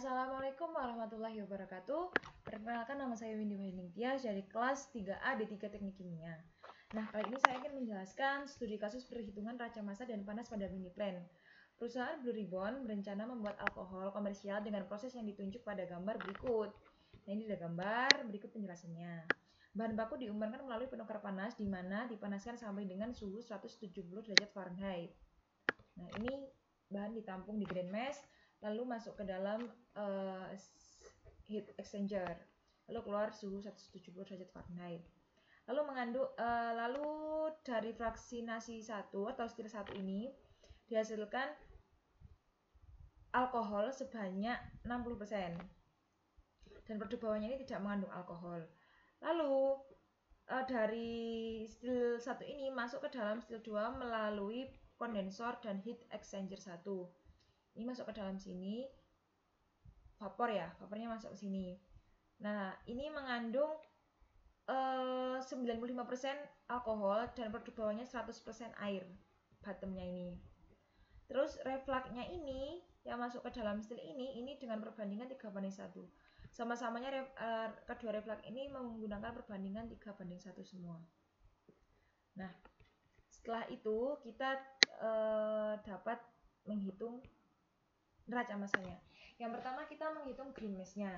Assalamualaikum warahmatullahi wabarakatuh. Perkenalkan, nama saya Windy Wahyuningtyas dari kelas 3A D3 Teknik Kimia. Nah, kali ini saya ingin menjelaskan studi kasus perhitungan raca massa dan panas pada mini plant. Perusahaan Blue Ribbon berencana membuat alkohol komersial dengan proses yang ditunjuk pada gambar berikut. Nah, ini ada gambar, berikut penjelasannya. Bahan baku diumumkan melalui penukar panas di mana dipanaskan sampai dengan suhu 170 derajat Fahrenheit. Nah, ini bahan ditampung di grand mesh, lalu masuk ke dalam heat exchanger, lalu keluar suhu 170 derajat Fahrenheit. Lalu dari fraksinasi 1 atau stil 1 ini dihasilkan alkohol sebanyak 60%. Dan produk bawahnya ini tidak mengandung alkohol. Lalu dari stil 1 ini masuk ke dalam stil 2 melalui kondensor dan heat exchanger 1. Ini masuk ke dalam sini, vapor ya, vapornya masuk ke sini. Nah, ini mengandung 95% alkohol dan produk bawahnya 100% air, bottomnya ini. Terus refluknya ini yang masuk ke dalam stil ini dengan perbandingan 3:1. Sama-samanya kedua refluk ini menggunakan perbandingan 3:1 semua. Nah, setelah itu kita dapat menghitung neraca massanya. Yang pertama kita menghitung green mesh-nya.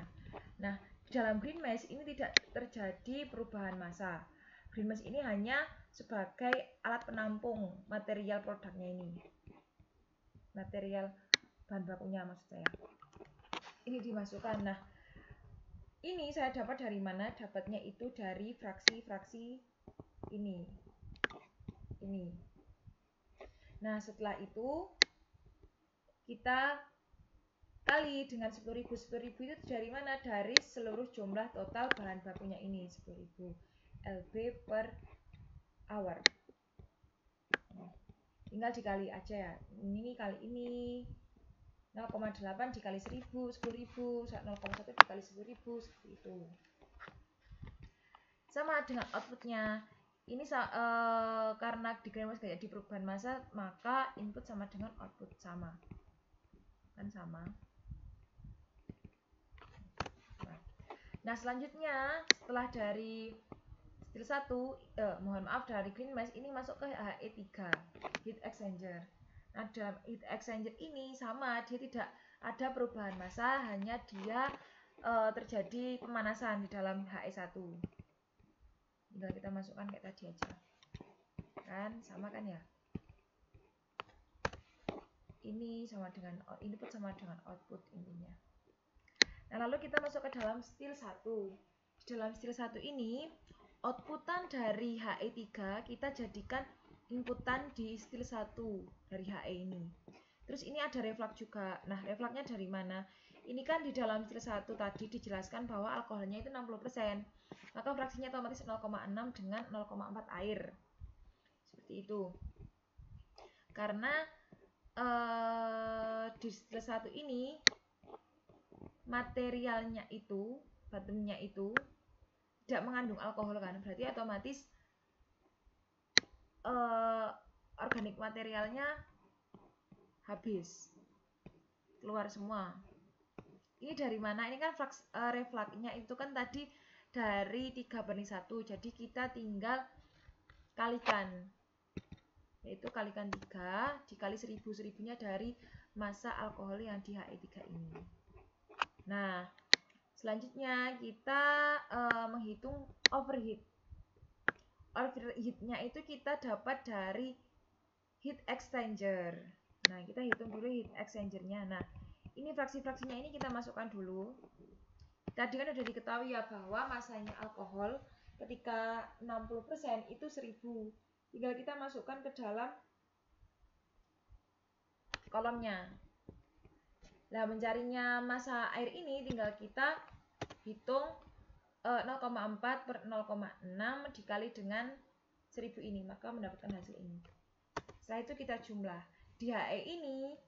Nah, di dalam green mesh ini tidak terjadi perubahan massa. Green mesh ini hanya sebagai alat penampung material produknya ini. Material bahan bakunya maksud saya. Ini dimasukkan. Nah, ini saya dapat dari mana? Dapatnya itu dari fraksi-fraksi ini. Nah, setelah itu kita kali dengan 10.000. 10.000 itu dari mana? Dari seluruh jumlah total bahan bakunya ini, 10.000 lb per hour. Tinggal dikali aja ya. Ini kali ini 0,8 dikali 1000, 10.000, 0,1 dikali 10.000, seperti itu. Sama dengan outputnya. Ini karena di green mesh kayak di perubahan massa, maka input sama dengan output sama. Kan sama. Nah, selanjutnya setelah dari stil 1, dari green mesh ini masuk ke HE3, heat exchanger. Nah, dalam heat exchanger ini sama, dia tidak ada perubahan massa, hanya dia terjadi pemanasan di dalam HE1. Tinggal kita masukkan kayak tadi aja. Kan sama kan ya? Ini sama dengan input sama dengan output intinya. Nah, lalu kita masuk ke dalam stil 1. Di dalam stil 1 ini, outputan dari HE3 kita jadikan inputan di stil 1 dari HE ini. Terus ini ada reflux juga. Nah, refluxnya dari mana? Ini kan di dalam stil 1 tadi dijelaskan bahwa alkoholnya itu 60%. Maka fraksinya otomatis 0,6 dengan 0,4 air. Seperti itu. Karena di stil 1 ini materialnya itu, bottomnya itu tidak mengandung alkohol kan, berarti otomatis organik materialnya habis, keluar semua. Ini dari mana? Ini kan refluknya itu kan tadi dari 3:1, jadi kita tinggal kalikan, yaitu kalikan 3 dikali 1000, 1000-nya dari massa alkohol yang di HE3 ini. Nah, selanjutnya kita menghitung overheat. Overheatnya itu kita dapat dari heat exchanger. Nah, kita hitung dulu heat exchanger-nya. Nah, ini fraksi-fraksinya ini kita masukkan dulu. Tadi kan sudah diketahui ya bahwa massanya alkohol ketika 60% itu 1000. Tinggal kita masukkan ke dalam kolomnya. Nah, mencarinya massa air ini tinggal kita hitung 0,4 per 0,6 dikali dengan 1000 ini, maka mendapatkan hasil ini. Setelah itu kita jumlah. Di HE ini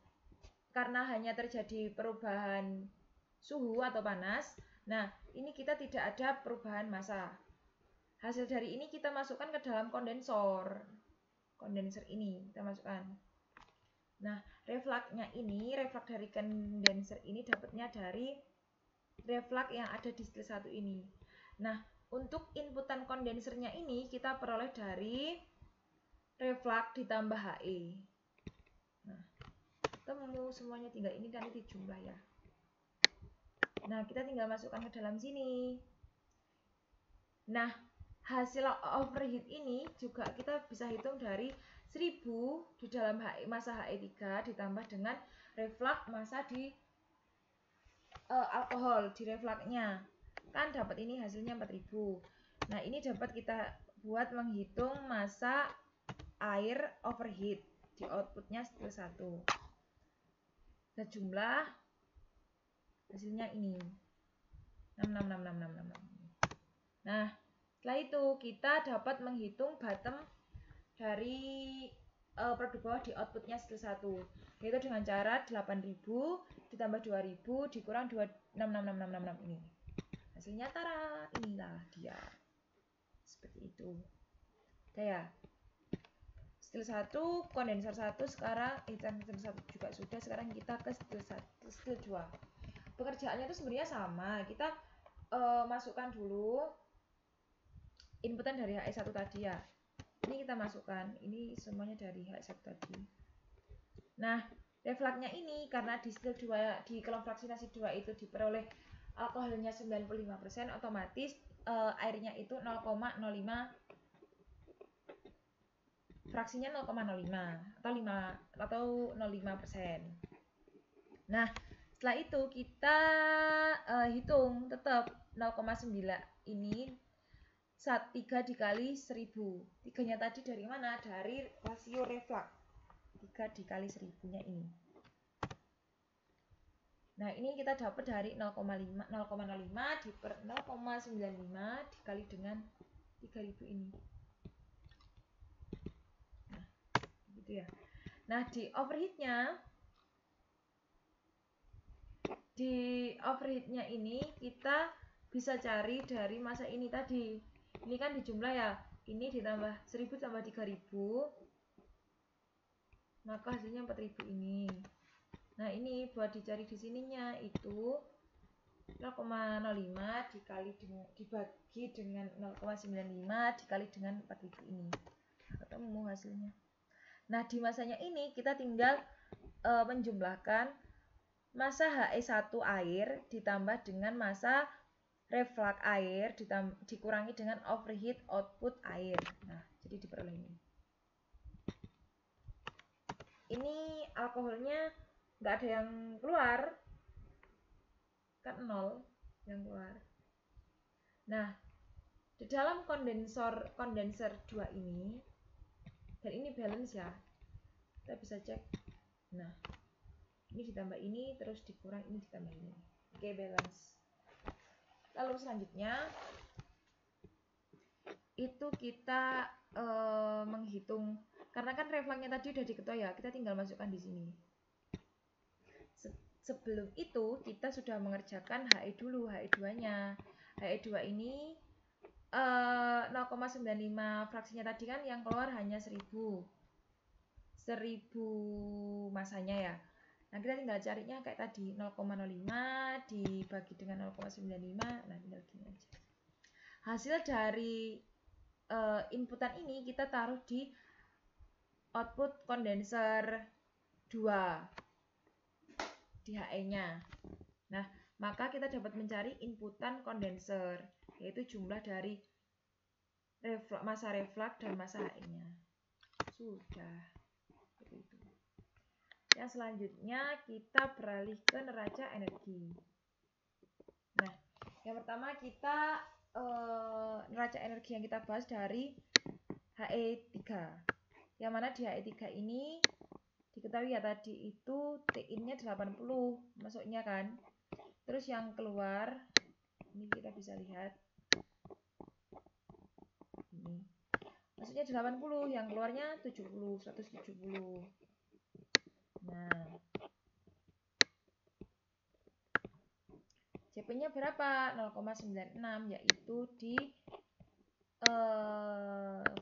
karena hanya terjadi perubahan suhu atau panas, nah ini kita tidak ada perubahan massa. Hasil dari ini kita masukkan ke dalam kondensor ini kita masukkan. Nah, reflux dari kondenser ini dapatnya dari reflux yang ada di stil 1 ini. Nah, untuk inputan kondensernya ini kita peroleh dari reflux ditambah HE. Nah, ketemu semuanya, tinggal ini kan dijumlah ya. Nah, kita tinggal masukkan ke dalam sini. Nah, hasil overheat ini juga kita bisa hitung dari 1000 di dalam massa HE3 ditambah dengan reflux massa di alkohol di refluxnya. Kan dapat ini hasilnya 4000. Nah, ini dapat kita buat menghitung massa air overheat di outputnya stil 1. Kita jumlah hasilnya ini 66666. Nah, setelah itu kita dapat menghitung bottom dari produk bawah di outputnya stil 1, yaitu dengan cara 8000 ditambah 2000 dikurang 66666 ini. Hasilnya tara, inilah dia. Seperti itu. Oke ya. Stil 1, kondenser 1 sekarang stil 1 juga sudah. Sekarang kita ke stil 2. Pekerjaannya itu sebenarnya sama. Kita masukkan dulu inputan dari HE1 tadi ya. Ini kita masukkan, ini semuanya dari HE1 tadi. Nah, refluxnya ini karena di stil 2 di kolom fraksinasi 2 itu diperoleh alkoholnya 95%, otomatis airnya itu 0,05, fraksinya 0,05 atau 0,5%. Nah, setelah itu kita hitung tetap 0,9 ini 3 dikali 1000. 3-nya tadi dari mana? Dari rasio reflux. 3 dikali 1000-nya ini. Nah, ini kita dapat dari 0,05 diper 0,95 dikali dengan 3000 ini. Nah, gitu ya. Nah, di overheatnya ini kita bisa cari dari massa ini tadi. Ini kan dijumlah ya, ini ditambah 1000 tambah 3000, maka hasilnya 4000 ini. Nah, ini buat dicari di sininya itu 0,05 dibagi dengan 0,95 dikali dengan 4000 ini. Ketemu hasilnya. Nah, di massanya ini kita tinggal menjumlahkan massa HE1 air ditambah dengan massa reflux air dikurangi dengan overheat output air. Nah, jadi diperoleh ini. Ini alkoholnya nggak ada yang keluar, kan 0 yang keluar. Nah, di dalam kondenser 2 ini, dan ini balance ya, kita bisa cek. Nah, ini ditambah ini, terus dikurang ini ditambah ini. Oke, balance. Lalu selanjutnya itu kita menghitung, karena kan refluxnya tadi udah diketahui ya, kita tinggal masukkan di sini. Sebelum itu kita sudah mengerjakan HE dulu, HE2-nya. HE2 ini 0,95 fraksinya tadi kan yang keluar hanya 1000 masanya ya. Nah, kita tinggal carinya kayak tadi 0,05 dibagi dengan 0,95. Nah, tinggal gini aja. Hasil dari inputan ini kita taruh di output kondenser 2 di HE-nya. Nah, maka kita dapat mencari inputan kondenser, yaitu jumlah dari massa reflux dan massa HE-nya. Sudah. Begitu. Yang selanjutnya kita beralih ke neraca energi. Nah, yang pertama kita neraca energi yang kita bahas dari HE3. Yang mana di HE3 ini diketahui ya tadi itu Tin-nya 80 masuknya kan. Terus yang keluar ini kita bisa lihat ini. Maksudnya 80, yang keluarnya 70, 170. Nah, CP-nya berapa? 0,96, yaitu di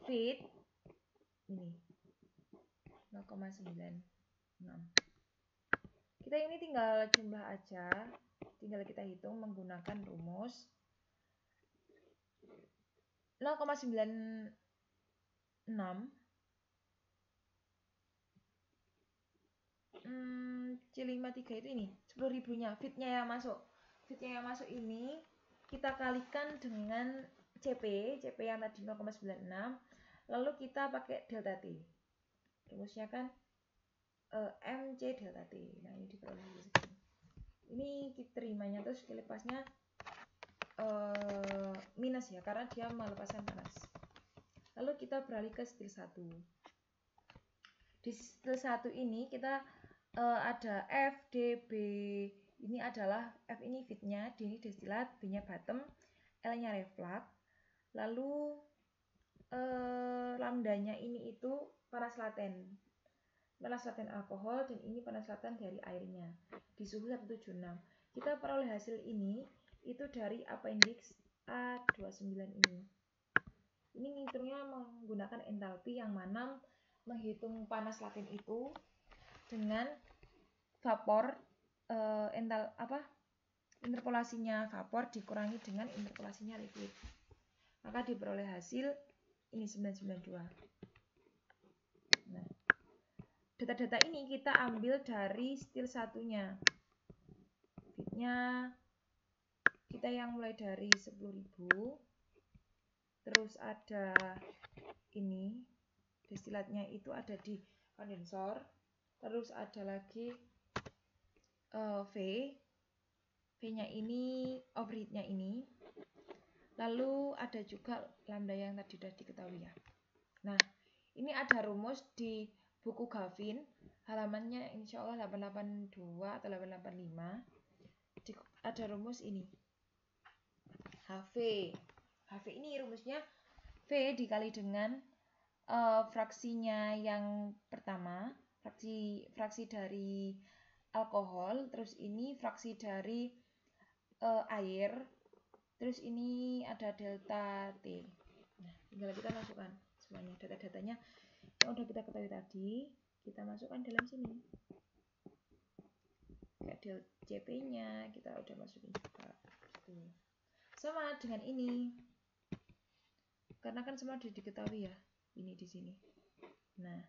feed ini 0,96. kita ini tinggal jumlah aja, tinggal kita hitung menggunakan rumus 0,96 C53 itu ini 10.000-nya, fitnya yang masuk ini kita kalikan dengan CP yang tadi 0,96, lalu kita pakai delta T, rumusnya kan MC delta T. Nah ini diperoleh segini, ini kita terimanya, terus kilepasnya minus ya, karena dia melepaskan panas. Lalu kita beralih ke stil 1. Di stil 1 ini kita ada F, D, B. Ini adalah F ini fitnya, D ini destilat, B nya bottom, L nya reflux. Lalu lambdanya ini itu panas laten alkohol, dan ini panas laten dari airnya di suhu 176. Kita peroleh hasil ini itu dari appendix A29 ini. Ini ngitungnya menggunakan entalpi, yang mana menghitung panas laten itu dengan vapor interpolasinya vapor dikurangi dengan interpolasinya liquid, maka diperoleh hasil ini 992. Nah, data-data ini kita ambil dari stil satunya. Fitnya kita yang mulai dari 10.000, terus ada ini destilatnya itu ada di kondensor, terus ada lagi V-nya ini overheatnya ini, lalu ada juga lambda yang tadi sudah diketahui ya. Nah, ini ada rumus di buku Gavin, halamannya insya Allah 882 atau 885. Ada rumus ini, HV ini rumusnya V dikali dengan fraksinya yang pertama, fraksi dari alkohol, terus ini fraksi dari air, terus ini ada delta T. Nah, tinggal kita masukkan semuanya, data-datanya yang udah kita ketahui tadi, kita masukkan dalam sini. Kayak del CP-nya kita udah masukin juga. Tuh. Sama dengan ini, karena kan semua sudah diketahui ya, ini di sini. Nah,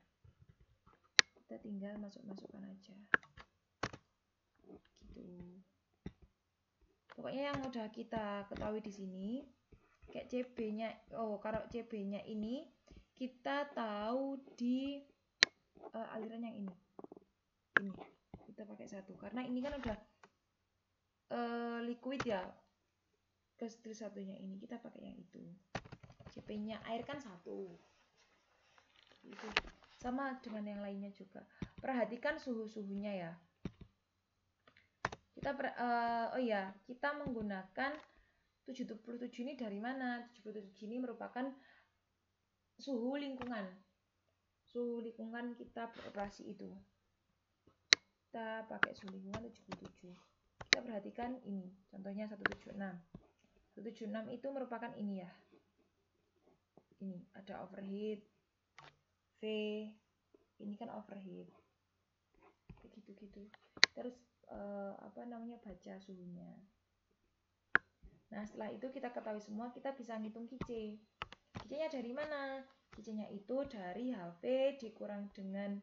kita tinggal masukkan aja. Gitu. Pokoknya yang udah kita ketahui di sini, kayak CB-nya, kalau CB-nya ini kita tahu di aliran yang ini kita pakai 1, karena ini kan udah liquid ya, ke stil satunya ini kita pakai yang itu. CP-nya air kan 1, itu sama dengan yang lainnya juga. Perhatikan suhu-suhunya ya. Kita menggunakan 77 ini dari mana? 77 ini merupakan suhu lingkungan. Suhu lingkungan kita beroperasi itu. Kita pakai suhu lingkungan 77. Kita perhatikan ini, contohnya 176. 176 itu merupakan ini ya. Ini ada overheat. V ini kan overheat. Gitu-gitu. Terus baca suhunya. Nah, setelah itu kita ketahui semua, kita bisa ngitung QC. QC-nya dari mana? QC-nya itu dari HV dikurang dengan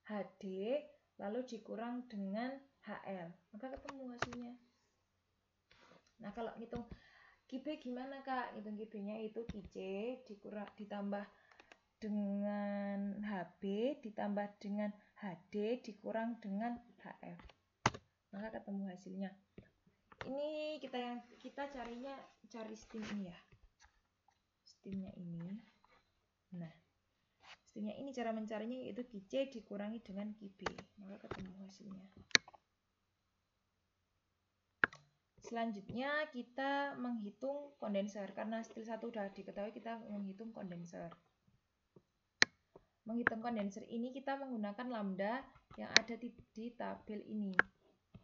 HD, lalu dikurang dengan HL. Maka ketemu hasilnya. Nah, kalau ngitung QB gimana, Kak? Ngitung QB-nya itu QC ditambah dengan HB ditambah dengan HD dikurang dengan HF. Maka ketemu hasilnya. Ini kita cari steam ini ya. Steamnya ini. Nah, steamnya ini cara mencarinya yaitu QC dikurangi dengan QB. Maka ketemu hasilnya. Selanjutnya kita menghitung kondenser, karena stil 1 sudah diketahui, kita menghitung kondenser. Menghitung kondenser ini kita menggunakan lambda yang ada di tabel ini.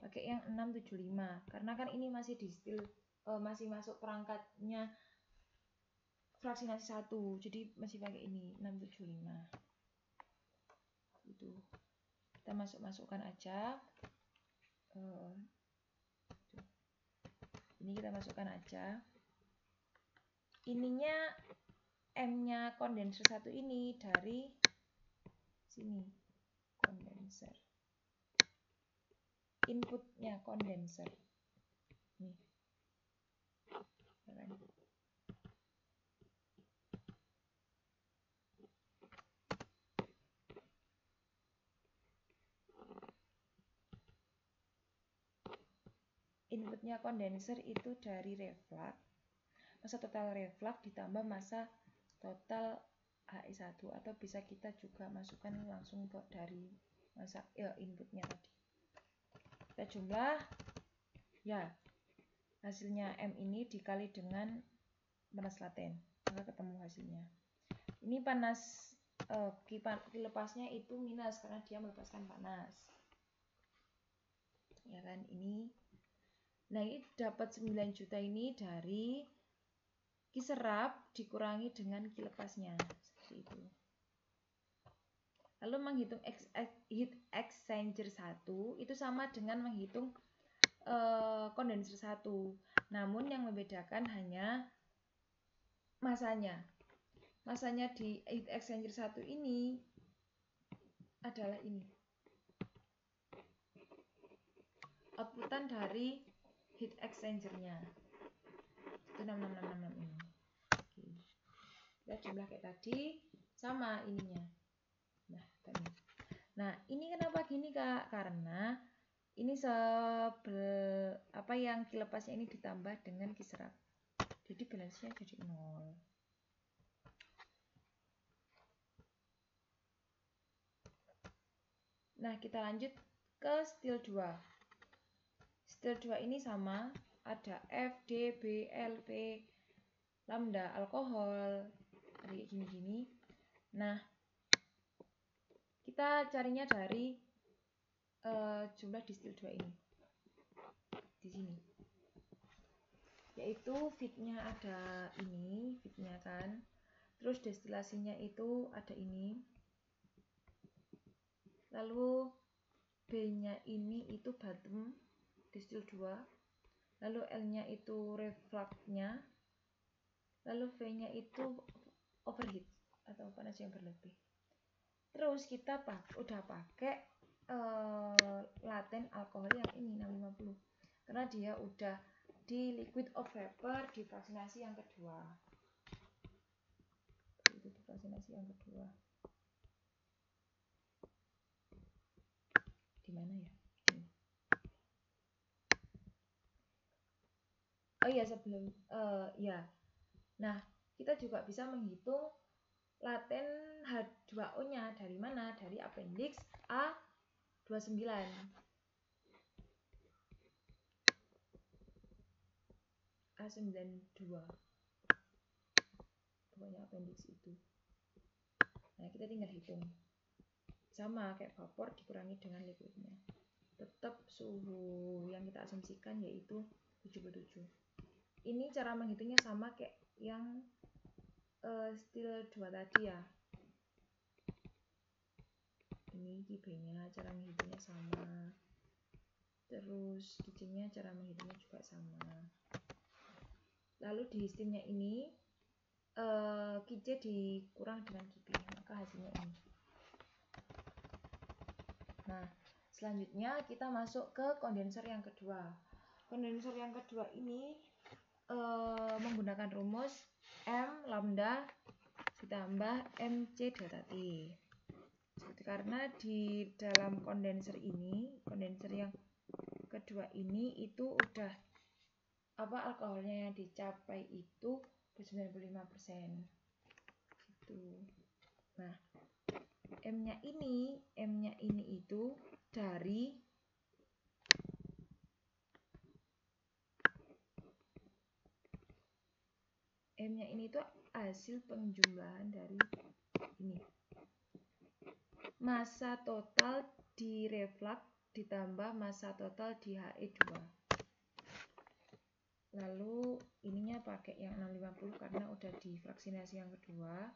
Pakai yang 675, karena kan ini masih di stil masih masuk perangkatnya fraksinasi 1, jadi masih pakai ini 675. Itu kita masukkan aja. ini kita masukkan aja. Ininya M-nya kondenser 1 ini dari sini. Kondenser. Inputnya kondenser. Nih. Inputnya kondenser itu dari reflux, masa total reflux ditambah masa total HE1, atau bisa kita juga masukkan langsung ke dari masa inputnya tadi. Kita jumlah, ya hasilnya M ini dikali dengan panas laten, maka ketemu hasilnya. Ini panas kilepasnya itu minus karena dia melepaskan panas, ya kan. Ini, nah ini dapat 9 juta ini dari kiserap dikurangi dengan kilepasnya, seperti itu. Lalu menghitung heat exchanger 1 itu sama dengan menghitung kondenser 1. Namun yang membedakan hanya masanya. Masanya di heat exchanger 1 ini adalah ini. Outputan dari heat exchanger-nya. Itu 66666 ini. Oke. Kita jumlah kayak tadi, sama ininya. Nah, ini kenapa gini, Kak? Karena ini yang kilepasnya ini ditambah dengan kiserap. Jadi balance-nya jadi 0. Nah, kita lanjut ke stil 2. Stil 2 ini sama, ada F, D, B, L, P, lambda alkohol, kayak gini-gini. Nah, kita carinya dari jumlah di stil 2 ini. Di sini. Yaitu feed-nya ada ini, feed-nya kan. Terus destilasinya itu ada ini. Lalu B-nya ini itu bottom distil 2. Lalu L-nya itu reflux-nya. Lalu V-nya itu overheat atau panas yang berlebih. Terus kita udah pakai laten alkohol yang ini 650. Karena dia udah di liquid of vapor di fraksinasi yang kedua. Itu di fraksinasi yang kedua. Di mana ya? Oh iya, sebelum ya. Nah, kita juga bisa menghitung laten H2O-nya dari mana? Dari appendix A29. A92. Pokoknya appendix itu. Nah, kita tinggal hitung. Sama kayak vapor dikurangi dengan liquidnya. Tetap suhu yang kita asumsikan yaitu 77. Ini cara menghitungnya sama kayak yang stil 2 tadi ya. Ini B-nya cara menghitungnya sama. Terus QC-nya cara menghitungnya juga sama. Lalu di stilnya ini QC dikurang dengan QP, maka hasilnya ini. Nah, selanjutnya kita masuk ke kondenser yang kedua. Kondenser yang kedua ini menggunakan rumus M lambda ditambah MC delta T. Karena di dalam kondenser ini, kondenser yang kedua ini itu udah alkoholnya yang dicapai itu 95%. Gitu. Nah, M-nya ini itu dari M-nya ini itu hasil penjumlahan dari ini. Masa total di reflux ditambah masa total di HE2. Lalu ininya pakai yang 650 karena udah di fraksinasi yang kedua.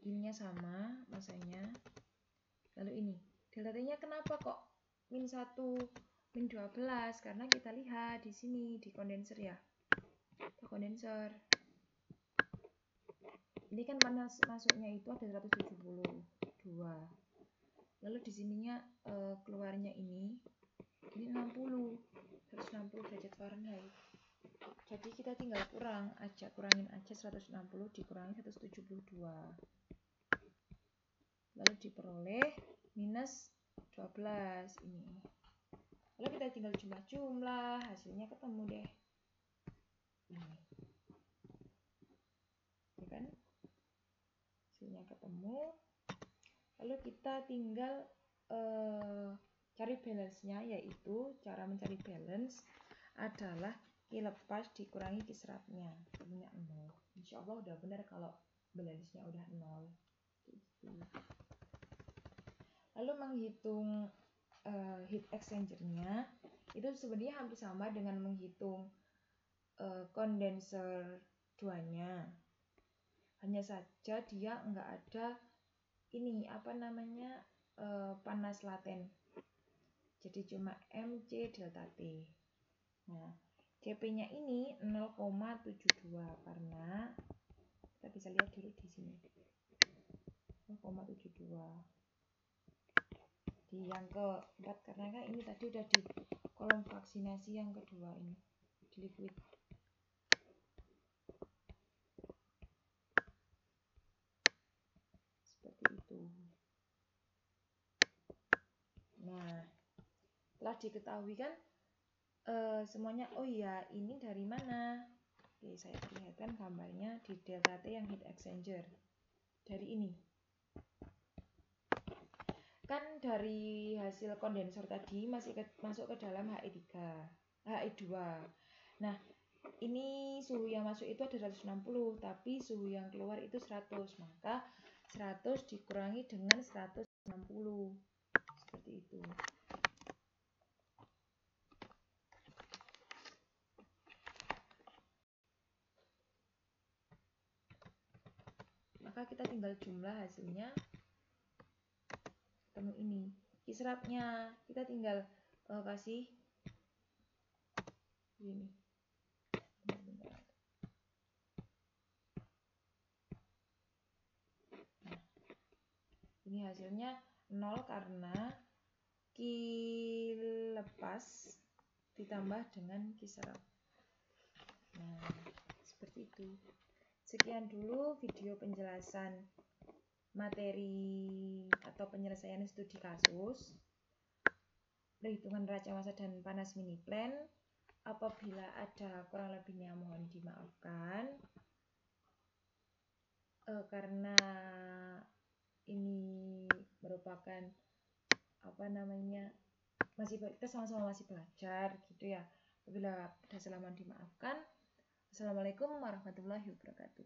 Ininya sama masanya. Lalu ini delta T-nya kenapa kok min 1 min 12 karena kita lihat di sini di kondenser ya. Kondenser. Ini kan panas masuknya itu ada 172. Lalu di sininya keluarnya ini 60. 160 derajat Fahrenheit. Jadi kita tinggal kurangin aja 160 dikurangi 172. Lalu diperoleh minus 12 ini. Lalu kita tinggal jumlah-jumlah, hasilnya ketemu deh. Ini. Ya kan? Hasilnya ketemu. Lalu kita tinggal cari balance-nya, yaitu cara mencari balance adalah Q lepas dikurangi Q serapnya, ketemunya 0. Insya Allah udah benar kalau balance-nya udah 0. Gitu. Lalu menghitung heat exchanger-nya itu sebenarnya hampir sama dengan menghitung kondenser 2-nya. Hanya saja dia nggak ada ini panas laten. Jadi cuma MC delta T. Nah, CP-nya ini 0,72 karena kita bisa lihat dulu di sini. 0,72. Di yang keempat karena kan ini tadi udah di kolom vaksinasi yang kedua ini di liquid. Seperti itu. Nah, telah diketahui kan semuanya. Oh iya, ini dari mana? Oke, saya perlihatkan gambarnya di delta T yang heat exchanger. Dari ini. Kan dari hasil kondensor tadi masuk ke dalam HE2. Nah, ini suhu yang masuk itu ada 160, tapi suhu yang keluar itu 100. Maka 100 dikurangi dengan 160. Seperti itu. Maka kita tinggal jumlah hasilnya ketemu ini. Q serapnya kita tinggal kasih ini. Nah, ini hasilnya 0 karena Q lepas ditambah dengan Q serap. Nah, seperti itu. Sekian dulu video penjelasan materi atau penyelesaian studi kasus perhitungan neraca massa dan panas mini plan. Apabila ada kurang lebihnya mohon dimaafkan karena ini merupakan kita sama-sama masih belajar gitu ya. Apabila ada salah mohon dimaafkan. Assalamualaikum warahmatullahi wabarakatuh.